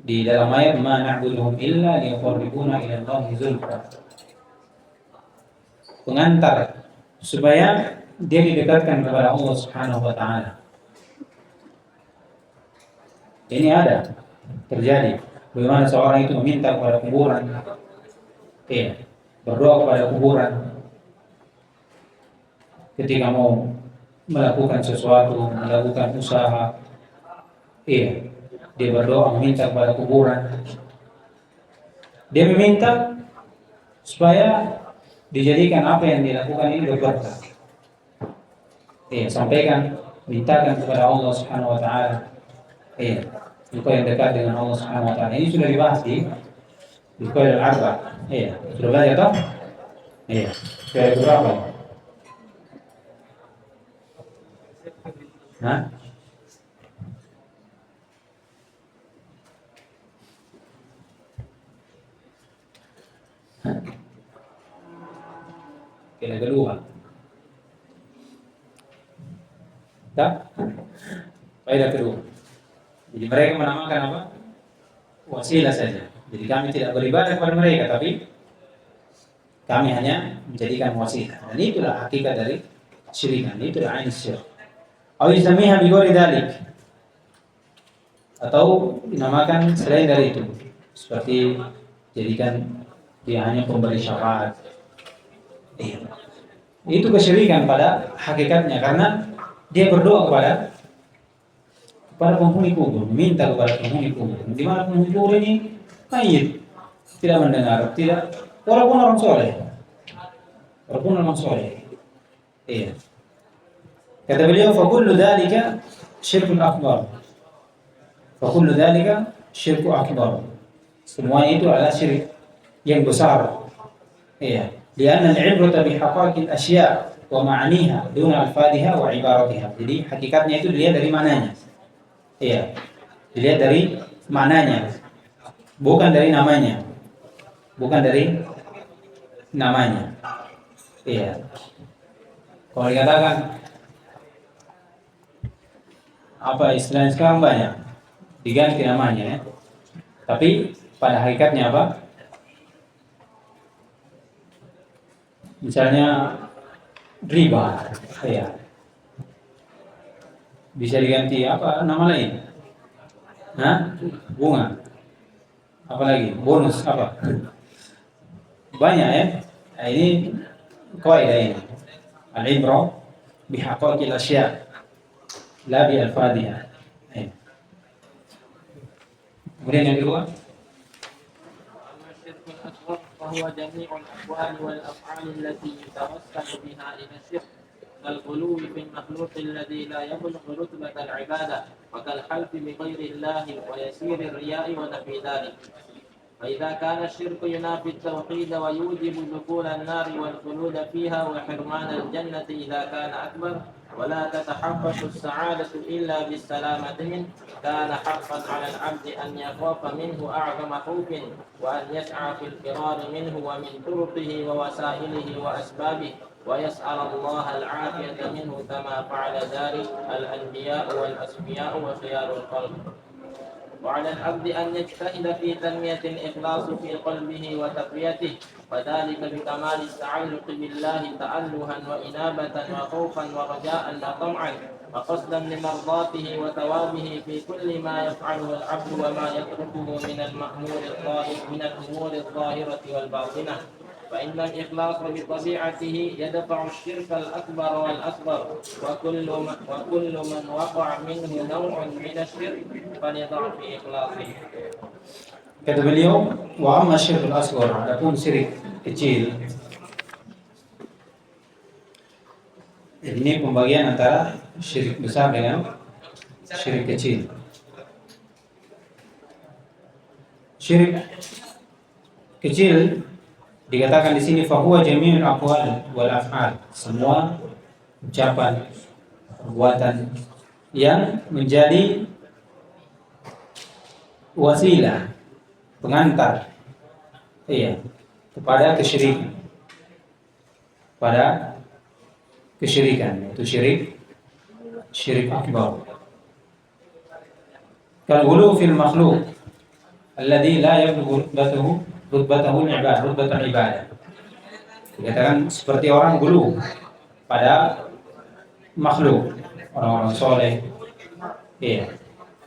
S1: Di dalam ayat ma na'buduhum illa liyuqarribuna ila Allahi zulfa. Pengantar supaya dia didekatkan kepada Allah Subhanahu wa taala. Ini ada terjadi. Bagaimana seorang itu meminta kepada kuburan. Berdoa kepada kuburan. ketika mau melakukan sesuatu, melakukan usaha, iya, dia berdoa meminta kepada kuburan. Dia meminta supaya dijadikan apa yang dilakukan ini berberkah. Iya, sampaikan, mintakan kepada Allah Subhanahu wa taala. Iya, engkau yang dekat dengan Allah Subhanahu wa taala. Ini sudah dibahas di Qaul al-Arba. Iya, sudah belajar toh? Iya. Sudah berapa? Hah? Kira kedua. Tak? Faedah kedua. Jadi mereka menamakan apa? Wasilah saja. Jadi kami tidak beribadah kepada mereka, tapi kami hanya menjadikan wasilah. Dan itulah hakikat dari syirikan. Itulah ain syirik. Atau disamiha bighairi dzalik. Atau dinamakan selain dari itu. Seperti jadikan dia hanya pemberi syafaat. Itu kesyirikan pada hakikatnya, karena dia berdoa kepada penghuni kubur, meminta kepada penghuni kubur. Di mana penghuni kubur ini mayit, tidak mendengar, tidak, walaupun orang soleh, Iya. Kata beliau, fakullu dzalika syirkun akbar. Fakullu dzalika syirku akbar. Semuanya itu adalah syirik yang besar. Iya. Lianna al-ibrata bihaqaqil asya' wa ma'aniha duna alfadhiha wa ibaratiha. Jadi hakikatnya itu dilihat dari mananya. Iya. Dilihat dari maknanya. Bukan dari namanya. Iya. Kalau dikatakan apa istilahnya sekarang banyak diganti namanya ya. Tapi pada hakikatnya apa? Misalnya riba, ya. Bisa diganti apa nama lain? Bunga. Apalagi bonus apa? Banyak ya. Nah, ini kaidah ini. Al-ibrah bihaqaqil asya' la bi alfadhiha. Kemudian yang kedua,
S2: وهو جميع الأقوال والأفعال التي يتوسل بها إلى الشرك كالغلو في المخلوق الذي لا يبلغ رتبة العبادة وكالحلف بغير الله ويسير الرياء ونحو ذلك. فإذا كان الشرك ينافي التوحيد ويوجب دخول النار والخلود فيها وحرمان الجنة إذا كان أكبر ولا تتحقق السعادة إلا بالسلامة منه كان حقا على العبد أن يخاف منه أعظم خوف وأن يسعى في الفرار منه ومن طرقه ووسائله وأسبابه ويسأل الله العافية منه كما فعل ذلك الأنبياء والأسفياء وخيار الخلق. وعلى العبد أن يجتهد في تنمية الإخلاص في قلبه وتقويته وذلك بكمال التعلق بالله تألها وإنابة وخوفا ورجاء وطمعا وقصدا لمرضاته وثوابه في كل ما يفعله العبد وما يتركه من الأمور الظاهرة والباطنة. فإن الإخلاص بطبيعته يدفع الشرك الأكبر والأصغر وكل من وقع منه نوع من الشرك فليضعف إخلاصه.
S1: kata beliau, wa amma syirkul asghar, adapun syirik kecil. Ini pembagian antara syirik besar dengan syirik kecil. Syirik kecil dikatakan di sini fahuwa jami'ul aqwal wal af'al, semua ucapan, perbuatan yang menjadi wasilah, pengantar, kepada kesyirikan. Pada kesyirikan, itu syirik akbar. Kal ghulu fil makhluq alladhi la yablughu rutbatahu ibadah. Dikatakan seperti orang gulu pada makhluk, orang-orang soleh,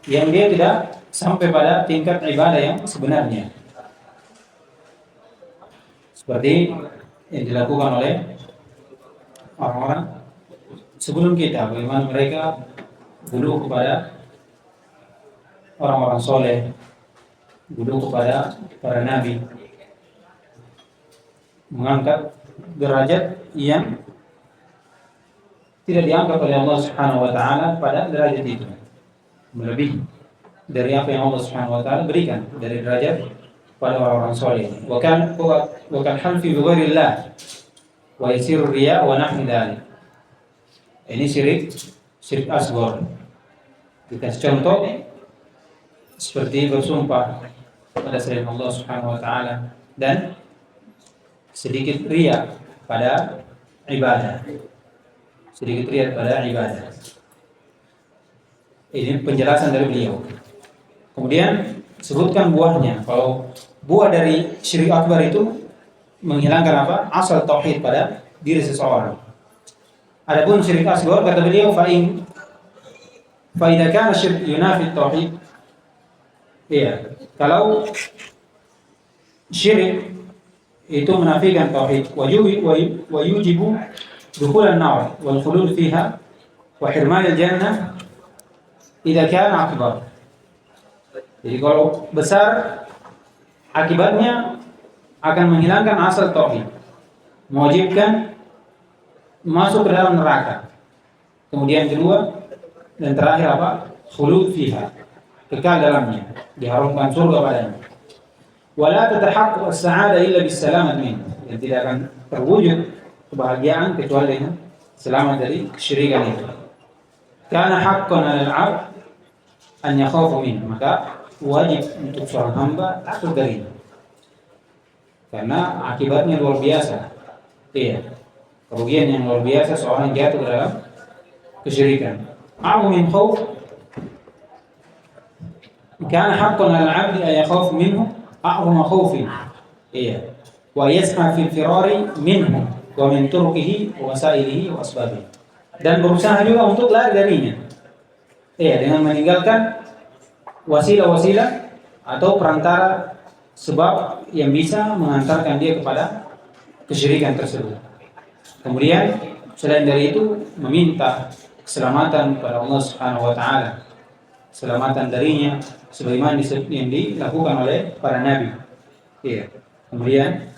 S1: yang dia tidak sampai pada tingkat ibadah yang sebenarnya, seperti yang dilakukan oleh orang-orang sebelum kita, bagaimana mereka dulu kepada orang-orang soleh, dulu kepada para nabi, mengangkat derajat yang tidak diangkat oleh Allah Subhanahu wa taala pada derajat itu, melebihi dari apa yang Allah Subhanahu wa taala berikan dari derajat pada orang-orang soleh. Wa kan halfi bi ghairillah wa yasiru riya wa nahmi dzalik. Ini syirik asghar. Dikasih contoh seperti bersumpah pada selain Allah Subhanahu wa taala dan sedikit riya pada ibadah. Sedikit riya pada ibadah. Ini penjelasan dari beliau. Kemudian sebutkan buahnya. Kalau buah dari syirik akbar itu menghilangkan apa? Asal tauhid pada diri seseorang. Adapun syirik asghar kata beliau fa idza kana syirk yunafi tauhid. Iya, kalau syirik itu menafikan tauhid wa yujibu dukhul an-nar wal khulud fiha wa hirman al-jannah idza kana akbar. Jadi kalau besar akibatnya akan menghilangkan asal tauhid, mewajibkan masuk ke dalam neraka. Kemudian kedua dan terakhir apa? Khulud fiha, kekal dalamnya, diharamkan surga padanya. Wala tatahaqqaq as-sa'ada illa bis-salamat min. Dan tidak akan terwujud kebahagiaan kecuali dengan selamat dari kesyirikan itu. Kana haqqan 'alal 'abd an yakhafa min. Maka wajib untuk seorang hamba takut darinya. Karena akibatnya luar biasa. Iya. Kerugian yang luar biasa seorang jatuh ke dalam kesyirikan. A'u min khauf. Kana haqqan 'alal 'abd an yakhafa minhu a'zama khaufin. Iya. Wa yas'a fil firari minhu wa min turqihi wa wasailihi wa asbabihi. Dan berusaha juga untuk lari darinya. Iya, dengan meninggalkan wasilah-wasilah atau perantara sebab yang bisa mengantarkan dia kepada kesyirikan tersebut. Kemudian selain dari itu meminta keselamatan kepada Allah Subhanahu wa taala. Keselamatan darinya sebagaimana yang dilakukan oleh para nabi. Iya. Kemudian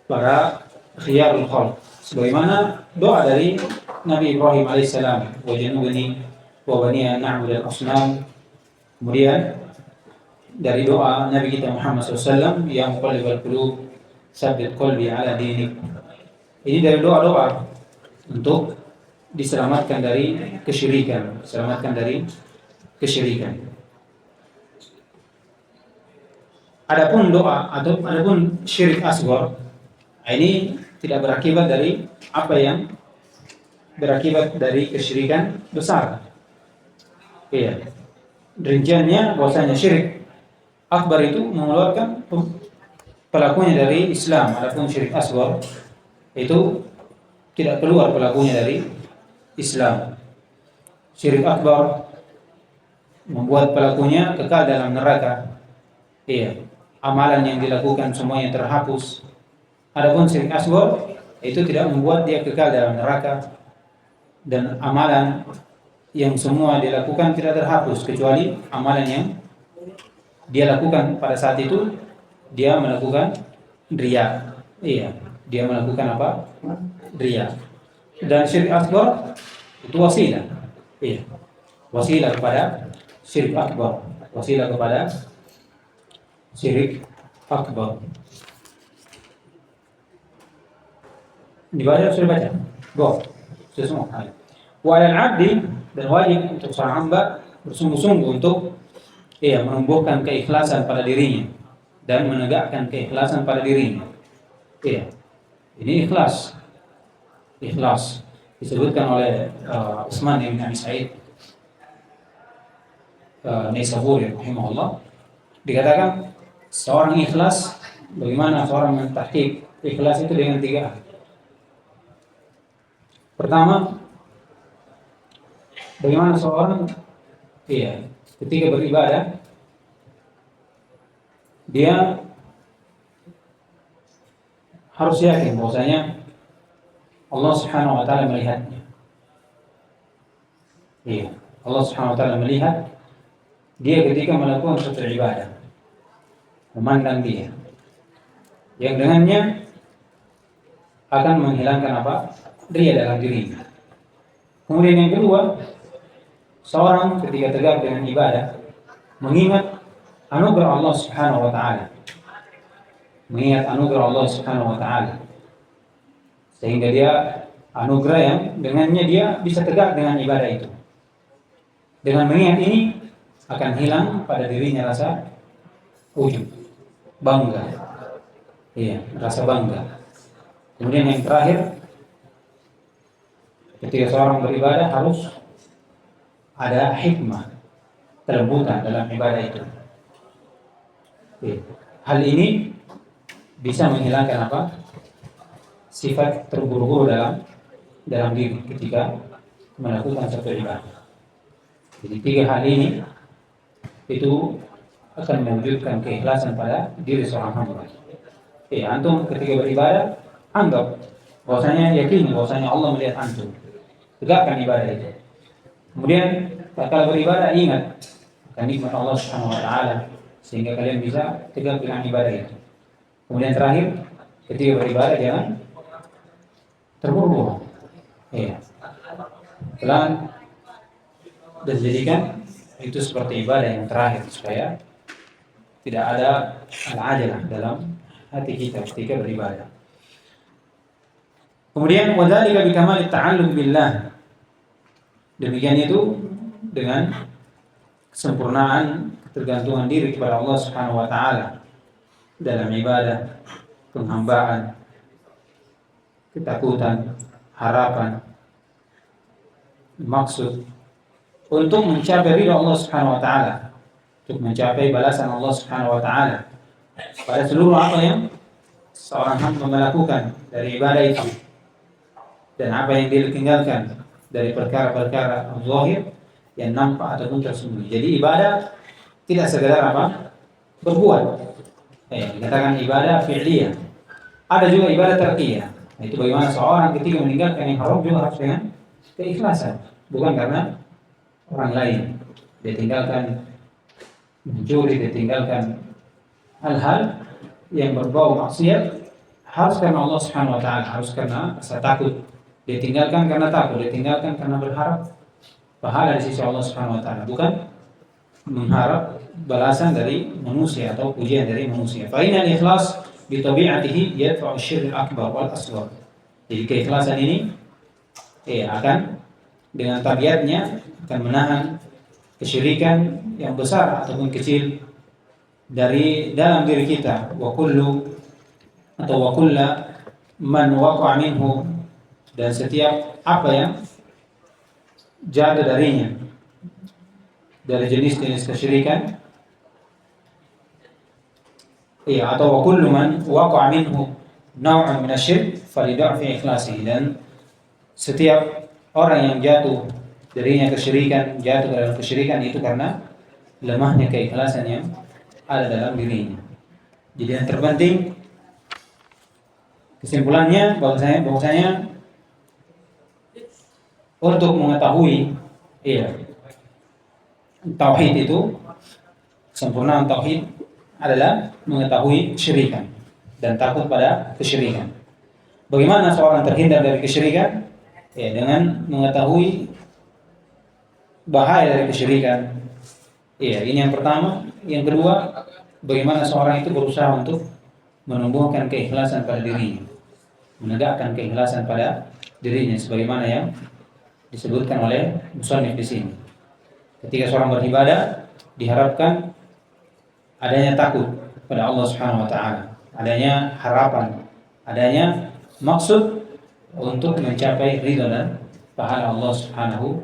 S1: para khiyarul khalq sebagaimana doa dari Nabi Ibrahim alaihissalam, wa janubni wa bani an na'budal asnam. Kemudian dari doa Nabi kita Muhammad SAW, ya muqallibal qulub tsabbit qalbi ala dinik. Ini dari doa-doa untuk diselamatkan dari kesyirikan, diselamatkan dari kesyirikan. Adapun doa atau adapun syirik asghar, ini tidak berakibat dari apa yang berakibat dari kesyirikan besar. Iya. Rinciannya bahwasanya syirik akbar itu mengeluarkan pelakunya dari Islam. Adapun syirik asghar itu tidak keluar pelakunya dari Islam. Syirik akbar membuat pelakunya kekal dalam neraka. Iya, amalan yang dilakukan semuanya terhapus. Adapun syirik asghar itu tidak membuat dia kekal dalam neraka, dan amalan yang semua dilakukan tidak terhapus kecuali amalan yang dia lakukan pada saat itu dia melakukan riya. Iya, dia melakukan apa? Riya. Dan syirik akbar itu wasilah. Iya. Wasilah kepada syirik akbar. Wasilah kepada syirik akbar. Dibaca, sudah baca? Go. Sudah semua. Wa 'alal 'abdi, dan wajib untuk seorang hamba bersungguh-sungguh untuk menumbuhkan keikhlasan pada dirinya dan menegakkan keikhlasan pada dirinya. Iya. Ini ikhlas. Ikhlas disebutkan oleh Utsman bin Abi Sa'id Naisaburi rahimahullah, dikatakan seorang ikhlas, bagaimana seorang mentahqiq ikhlas itu dengan 3 hal. Pertama, bagaimana seorang ketika beribadah dia harus yakin bahwasanya Allah Subhanahu wa taala melihatnya. Iya. Allah Subhanahu wa taala melihat dia ketika melakukan suatu ibadah, memandang dia, yang dengannya akan menghilangkan apa? Ria dalam dirinya. Kemudian yang kedua, seorang ketika tegak dengan ibadah mengingat anugerah Allah Subhanahu wa taala. Mengingat anugerah Allah Subhanahu wa taala. Sehingga dia anugerah yang dengannya dia bisa tegak dengan ibadah itu. Dengan mengingat ini akan hilang pada dirinya rasa ujub, bangga. Iya, rasa bangga. Kemudian yang terakhir, ketika seorang beribadah harus ada hikmah, kelembutan dalam ibadah itu. Hal ini bisa menghilangkan apa? Sifat terburu-buru dalam diri ketika melakukan suatu ibadah. Jadi 3 hal ini itu akan mewujudkan keikhlasan pada diri seorang hamba. Antum ketika beribadah, anggap bahwasanya yakin bahwasanya Allah melihat antum. Tegakkan ibadah itu. Kemudian kalau beribadah ingat akan nikmat Allah Subhanahu wa taala sehingga kalian bisa tegak dengan ibadah itu. Kemudian terakhir, ketika beribadah jangan terburu-buru. Pelan dan jadikan itu seperti ibadah yang terakhir supaya tidak ada al-ajalah dalam hati kita ketika beribadah. Kemudian wadzalika bikamal ta'alluq billah. Demikian itu dengan kesempurnaan ketergantungan diri kepada Allah Subhanahu wa taala dalam ibadah, penghambaan, ketakutan, harapan, maksud untuk mencapai ridha Allah Subhanahu wa taala, untuk mencapai balasan Allah Subhanahu wa taala pada seluruh apa yang seorang hamba melakukan dari ibadah itu dan apa yang dia tinggalkan dari perkara-perkara zahir yang nampak ataupun tersembunyi. Jadi ibadah tidak sekedar apa? Berbuat. Dikatakan ibadah fi'liyah. Ada juga ibadah tarkiyah. Itu bagaimana seorang ketika meninggalkan yang haram juga harus dengan keikhlasan, bukan karena orang lain. Dia tinggalkan mencuri, dia tinggalkan hal-hal yang berbau maksiat harus karena Allah Subhanahu wa taala, harus karena rasa takut. Dia tinggalkan karena takut, dia tinggalkan karena berharap pahala di sisi Allah Subhanahu wa taala, bukan mengharap balasan dari manusia atau pujian dari manusia. Fa inal ikhlas bi tabi'atihi yadfa'u asy-syirk al-akbar wal asghar. Jadi keikhlasan ini akan dengan tabiatnya akan menahan kesyirikan yang besar ataupun kecil dari dalam diri kita. Wa kullu man waqa'a minhu, dan setiap apa yang jatuh darinya dari jenis-jenis kesyirikan, atau wa kullu man waqa'a minhu naw'un min asy-syirk falidha'fi ikhlasihi, dan setiap orang yang jatuh darinya kesyirikan, jatuh dalam kesyirikan itu karena lemahnya keikhlasan yang ada dalam dirinya. Jadi yang terpenting, kesimpulannya bahwasanya untuk mengetahui tauhid itu, kesempurnaan tauhid adalah mengetahui kesyirikan dan takut pada kesyirikan. Bagaimana seorang terhindar dari kesyirikan? Dengan mengetahui bahaya dari kesyirikan. Ini yang pertama. Yang kedua, bagaimana seorang itu berusaha untuk menumbuhkan keikhlasan pada dirinya, menegakkan keikhlasan pada dirinya, sebagaimana yang disebutkan oleh musannif di sini. Ketika seorang beribadah, diharapkan adanya takut pada Allah Subhanahu wa taala, adanya harapan, adanya maksud untuk mencapai ridha dan pahala Allah Subhanahu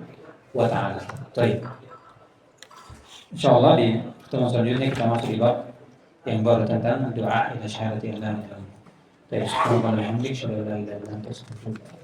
S1: wa taala. Baik. Insyaallah di pertemuan selanjutnya kita masuk di bab yang baru tentang doa ila syahadati la ilaha illallah. Subhanallah wa bihamdihi, asyhadu an la ilaha illa anta, astaghfiruka